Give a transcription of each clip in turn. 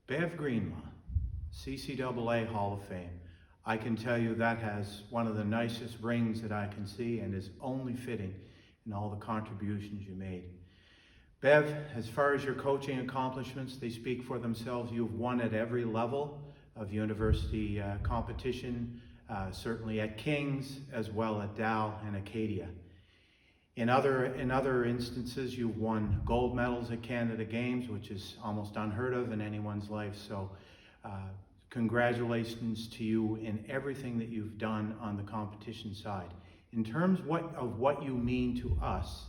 Bev Greenlaw, CCAA Hall of Fame. I can tell you that has one of the nicest rings that I can see and is only fitting in all the contributions you made. Bev, as far as your coaching accomplishments, they speak for themselves. You've won at every level of university competition, certainly at King's as well at Dow and Acadia. In other instances, you've won gold medals at Canada Games, which is almost unheard of in anyone's life. So congratulations to you in everything that you've done on the competition side. In terms of what you mean to us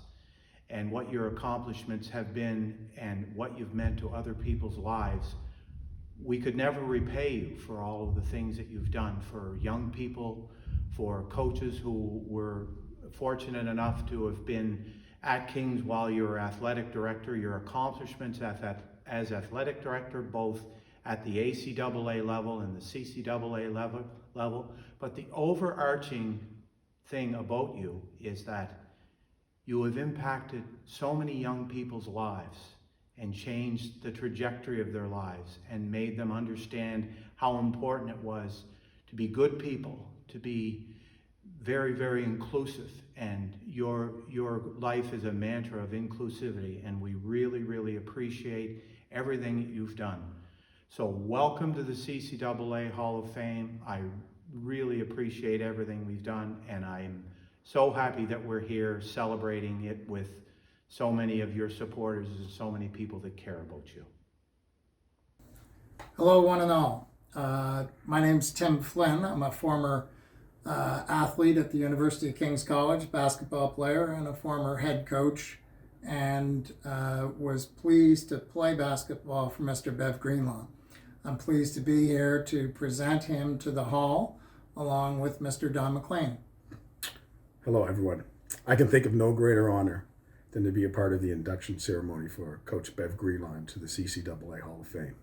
and what your accomplishments have been and what you've meant to other people's lives, we could never repay you for all of the things that you've done for young people, for coaches who were fortunate enough to have been at King's while you were athletic director, your accomplishments as athletic director, both at the ACAA level and the CCAA level. But the overarching thing about you is that you have impacted so many young people's lives and changed the trajectory of their lives and made them understand how important it was to be good people, to be very, very inclusive, and your life is a mantra of inclusivity, and we really, really appreciate everything that you've done. So welcome to the CCAA Hall of Fame. I really appreciate everything we've done, and I'm so happy that we're here celebrating it with so many of your supporters and so many people that care about you. Hello, one and all. My name's Tim Flynn. I'm a former athlete at the University of King's College, basketball player, and a former head coach, and was pleased to play basketball for Mr. Bev Greenlaw. I'm pleased to be here to present him to the Hall along with Mr. Don McLean. Hello, everyone. I can think of no greater honor than to be a part of the induction ceremony for Coach Bev Greenlaw to the CCAA Hall of Fame.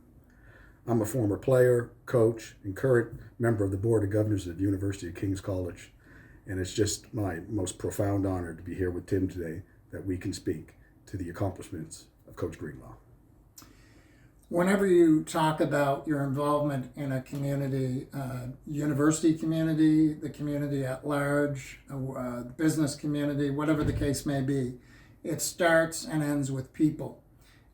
I'm a former player, coach, and current member of the Board of Governors of the University of King's College, and it's just my most profound honor to be here with Tim today that we can speak to the accomplishments of Coach Greenlaw. Whenever you talk about your involvement in a community, university community, the community at large, the business community, whatever the case may be, it starts and ends with people.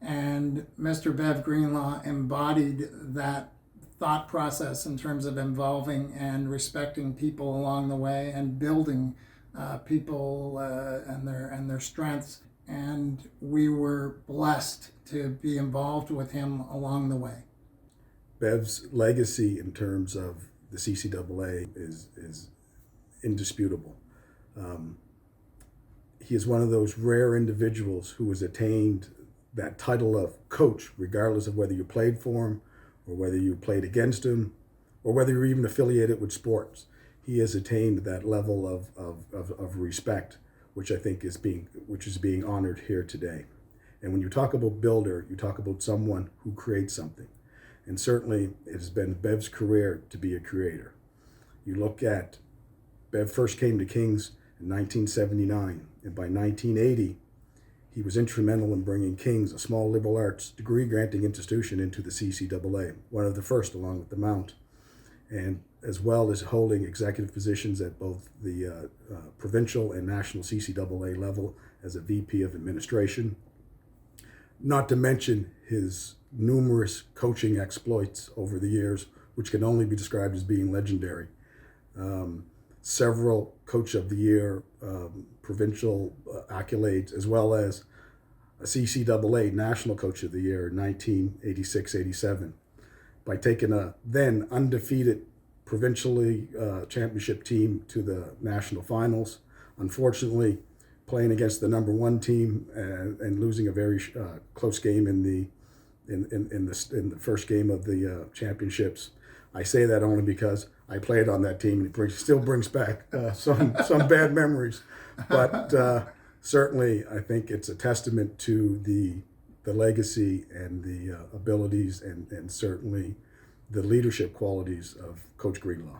And Mr. Bev Greenlaw embodied that thought process in terms of involving and respecting people along the way and building people and their strengths. And we were blessed to be involved with him along the way. Bev's legacy in terms of the CCAA is indisputable. He is one of those rare individuals who has attained that title of coach, regardless of whether you played for him or whether you played against him or whether you're even affiliated with sports. He has attained that level of respect, which I think is being honored here today. And when you talk about builder, you talk about someone who creates something. And certainly it has been Bev's career to be a creator. You look at Bev first came to King's in 1979, and by 1980, he was instrumental in bringing King's, a small liberal arts degree-granting institution, into the CCAA, one of the first along with the Mount, and as well as holding executive positions at both the provincial and national CCAA level as a VP of administration, not to mention his numerous coaching exploits over the years, which can only be described as being legendary. Several Coach of the Year, provincial accolades, as well as a CCAA National Coach of the Year in 1986-87 by taking a then undefeated provincially championship team to the national finals. Unfortunately, playing against the number one team and losing a very close game in the first game of the championships. I say that only because I played on that team, and it still brings back some bad memories. But certainly, I think it's a testament to the legacy and the abilities and certainly the leadership qualities of Coach Greenlaw.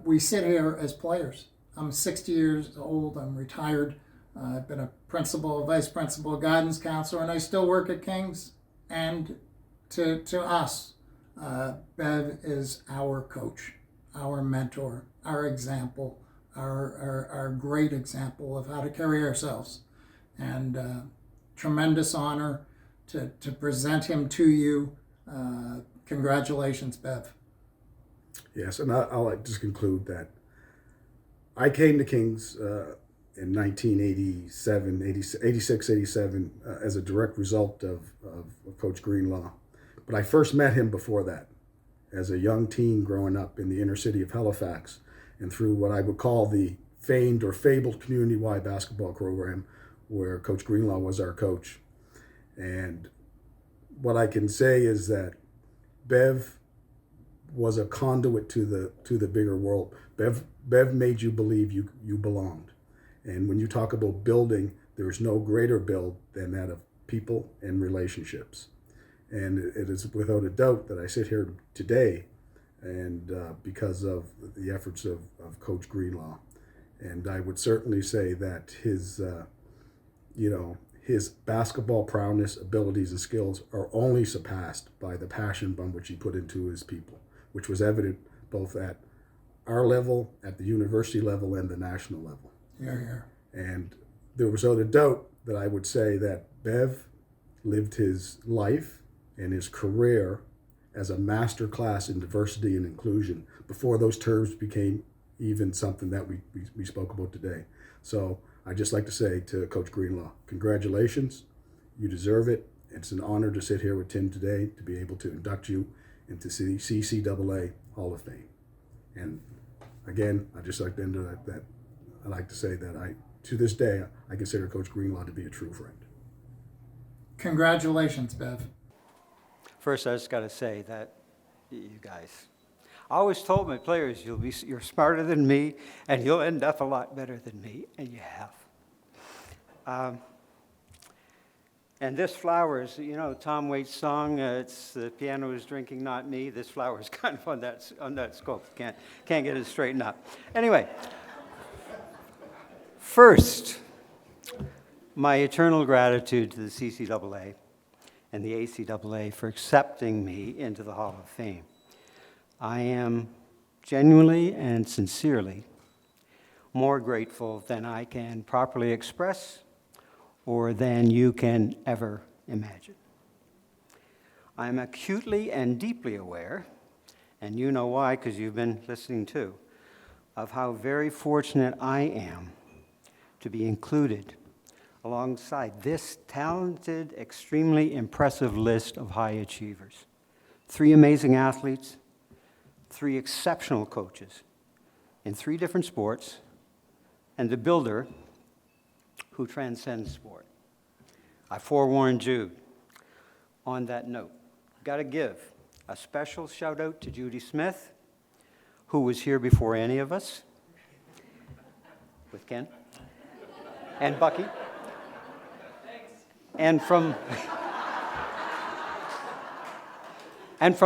We sit here as players. I'm 60 years old. I'm retired. I've been a principal, vice principal, guidance counselor, and I still work at King's and to us, Bev is our coach, our mentor, our example, our great example of how to carry ourselves. And tremendous honor to present him to you. Congratulations, Bev. Yes, and I'll just conclude that I came to Kings in 1987, 86, 87 as a direct result of Coach Greenlaw. But I first met him before that as a young teen growing up in the inner city of Halifax, and through what I would call the famed or fabled community-wide basketball program where Coach Greenlaw was our coach. And what I can say is that Bev was a conduit to the bigger world. Bev made you believe you belonged. And when you talk about building, there's no greater build than that of people and relationships. And it is without a doubt that I sit here today, and because of the efforts of Coach Greenlaw. And I would certainly say that his basketball prowess, abilities, and skills are only surpassed by the passion by which he put into his people, which was evident both at our level, at the university level, and the national level. Yeah. And there was without a doubt that I would say that Bev lived his life and his career as a master class in diversity and inclusion before those terms became even something that we spoke about today. So I'd just like to say to Coach Greenlaw, congratulations. You deserve it. It's an honor to sit here with Tim today to be able to induct you into the CCAA Hall of Fame. And again, I'd just like to end that. I'd like to say that to this day, I consider Coach Greenlaw to be a true friend. Congratulations, Bev. First, I just got to say that you guys, I always told my players, you're smarter than me, and you'll end up a lot better than me, and you have. And this Flowers, Tom Waits' song, it's the piano is drinking, not me. This flower is kind of on that scope. Can't get it straightened up. Anyway, first, my eternal gratitude to the CCAA and the ACAA for accepting me into the Hall of Fame. I am genuinely and sincerely more grateful than I can properly express or than you can ever imagine. I am acutely and deeply aware, and you know why because you've been listening too, of how very fortunate I am to be included alongside this talented, extremely impressive list of high achievers. 3 amazing athletes, 3 exceptional coaches in 3 different sports, and the builder who transcends sport. I forewarned Jude on that note. Got to give a special shout out to Judy Smith, who was here before any of us, with Ken, and Bucky. And from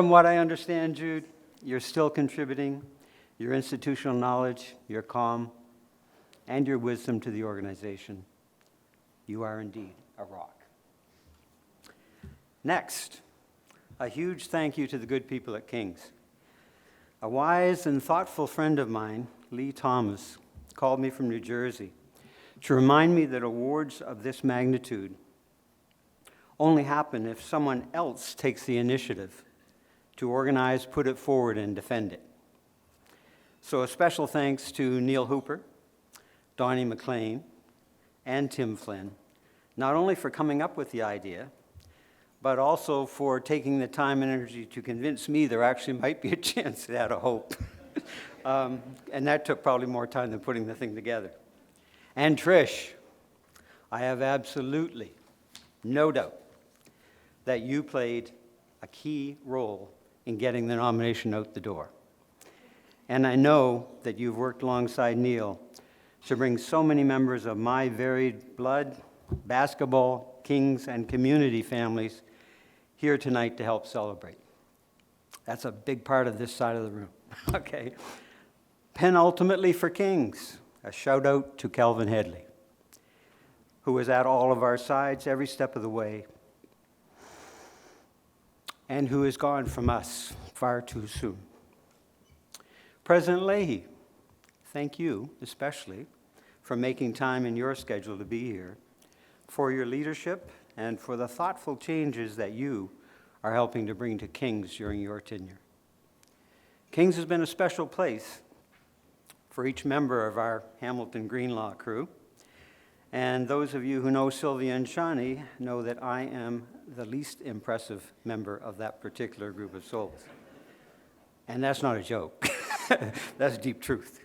what I understand, Jude, you're still contributing your institutional knowledge, your calm, and your wisdom to the organization. You are indeed a rock. Next, a huge thank you to the good people at King's. A wise and thoughtful friend of mine, Lee Thomas, called me from New Jersey to remind me that awards of this magnitude only happen if someone else takes the initiative to organize, put it forward, and defend it. So a special thanks to Neil Hooper, Donnie McLean, and Tim Flynn, not only for coming up with the idea, but also for taking the time and energy to convince me there actually might be a chance it had a hope. And that took probably more time than putting the thing together. And Trish, I have absolutely no doubt that you played a key role in getting the nomination out the door. And I know that you've worked alongside Neil to bring so many members of my varied blood, basketball, Kings, and community families here tonight to help celebrate. That's a big part of this side of the room, okay? Penultimately for Kings, a shout out to Calvin Headley, who was at all of our sides every step of the way. and who is gone from us far too soon. President Leahy, thank you especially for making time in your schedule to be here, for your leadership, and for the thoughtful changes that you are helping to bring to King's during your tenure. King's has been a special place for each member of our Hamilton Greenlaw crew. And those of you who know Sylvia and Shawnee know that I am the least impressive member of that particular group of souls. And that's not a joke. That's deep truth.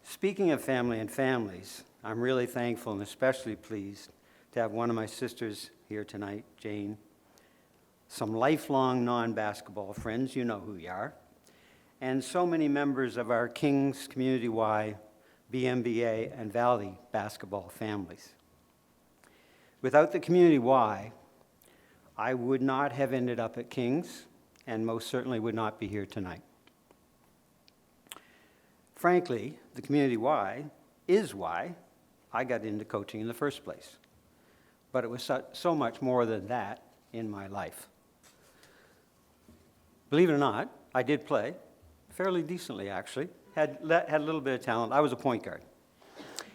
Speaking of family and families, I'm really thankful and especially pleased to have one of my sisters here tonight, Jane, some lifelong non-basketball friends, you know who you are, and so many members of our King's Community Y, BMBA, and Valley basketball families. Without the Community Y, I would not have ended up at King's, and most certainly would not be here tonight. Frankly, the Community Y is why I got into coaching in the first place. But it was so much more than that in my life. Believe it or not, I did play fairly decently, actually. Had a little bit of talent. I was a point guard.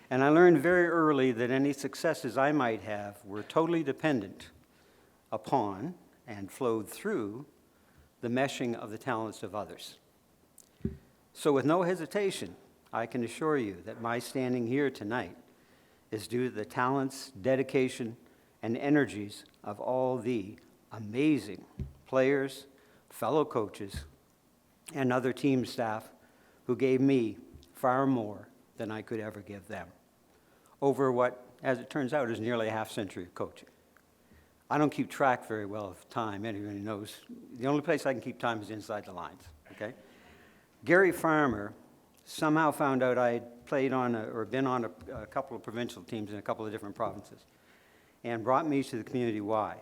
And I learned very early that any successes I might have were totally dependent upon and flowed through the meshing of the talents of others. So with no hesitation, I can assure you that my standing here tonight is due to the talents, dedication, and energies of all the amazing players, fellow coaches, and other team staff who gave me far more than I could ever give them over what, as it turns out, is nearly a half-century of coaching. I don't keep track very well of time. Anybody knows. The only place I can keep time is inside the lines, okay? Gary Farmer somehow found out I had played on or been on a couple of provincial teams in a couple of different provinces and brought me to the Community Y.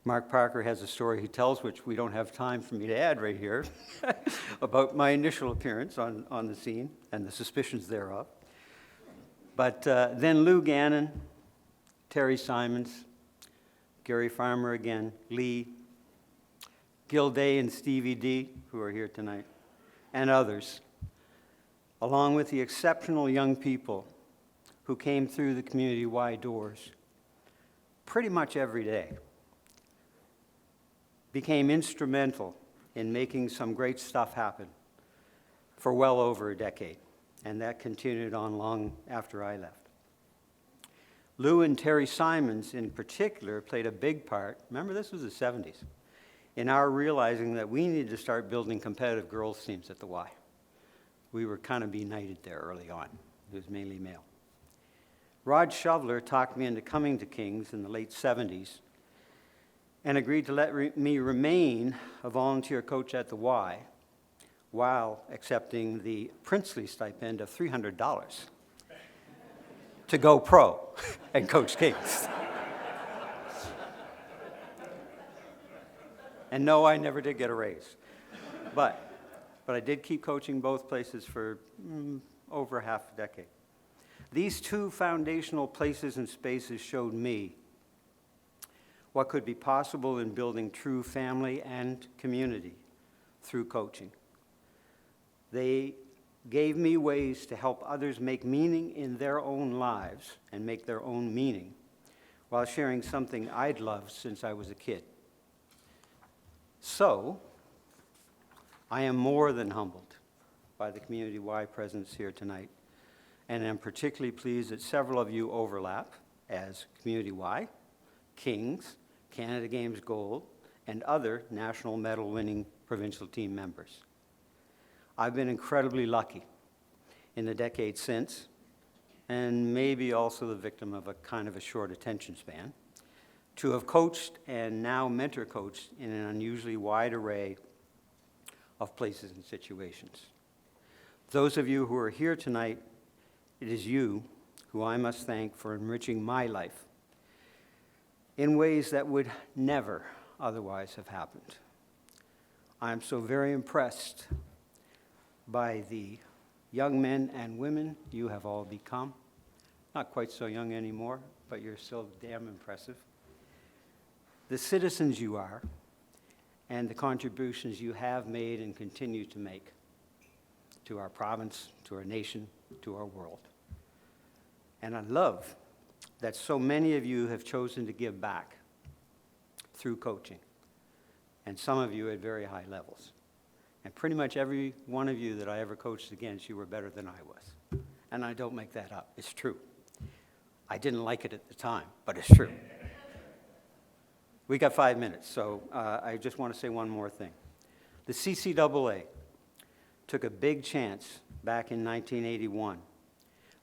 Mark Parker has a story he tells, which we don't have time for me to add right here, about my initial appearance on the scene and the suspicions thereof. But then Lou Gannon, Terry Simons, Gary Farmer again, Lee, Gil Day and Stevie D, who are here tonight, and others, along with the exceptional young people who came through the Community Y doors pretty much every day, became instrumental in making some great stuff happen for well over a decade, and that continued on long after I left. Lou and Terry Simons in particular played a big part, remember this was the 70s, in our realizing that we needed to start building competitive girls teams at the Y. We were kind of benighted there early on. It was mainly male. Rod Shoveler talked me into coming to King's in the late 70s and agreed to let me remain a volunteer coach at the Y while accepting the princely stipend of $300 to go pro and coach King's. And no, I never did get a raise. But I did keep coaching both places for over half a decade. These two foundational places and spaces showed me what could be possible in building true family and community through coaching. They gave me ways to help others make meaning in their own lives and make their own meaning while sharing something I'd loved since I was a kid. So, I am more than humbled by the Community Y presence here tonight, and am particularly pleased that several of you overlap as Community Y, Kings, Canada Games Gold, and other national medal-winning provincial team members. I've been incredibly lucky in the decades since, and maybe also the victim of a kind of a short attention span, to have coached and now mentor coached in an unusually wide array of places and situations. Those of you who are here tonight, it is you who I must thank for enriching my life in ways that would never otherwise have happened. I am so very impressed by the young men and women you have all become. Not quite so young anymore, but you're still damn impressive. The citizens you are, and the contributions you have made and continue to make to our province, to our nation, to our world. And I love that so many of you have chosen to give back through coaching, and some of you at very high levels. And pretty much every one of you that I ever coached against, you were better than I was. And I don't make that up. It's true. I didn't like it at the time, but it's true. We got 5 minutes, so I just want to say one more thing. The CCAA took a big chance back in 1981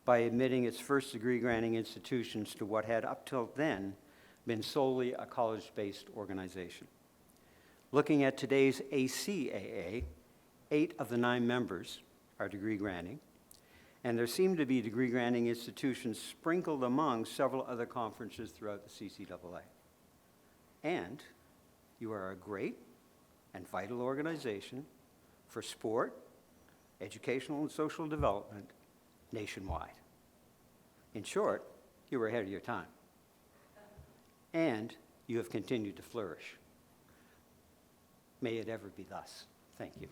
by admitting its first degree granting institutions to what had up till then been solely a college-based organization. Looking at today's ACAA, 8 of the 9 members are degree granting, and there seem to be degree granting institutions sprinkled among several other conferences throughout the CCAA. And you are a great and vital organization for sport, educational and social development nationwide. In short, you were ahead of your time. And you have continued to flourish. May it ever be thus. Thank you.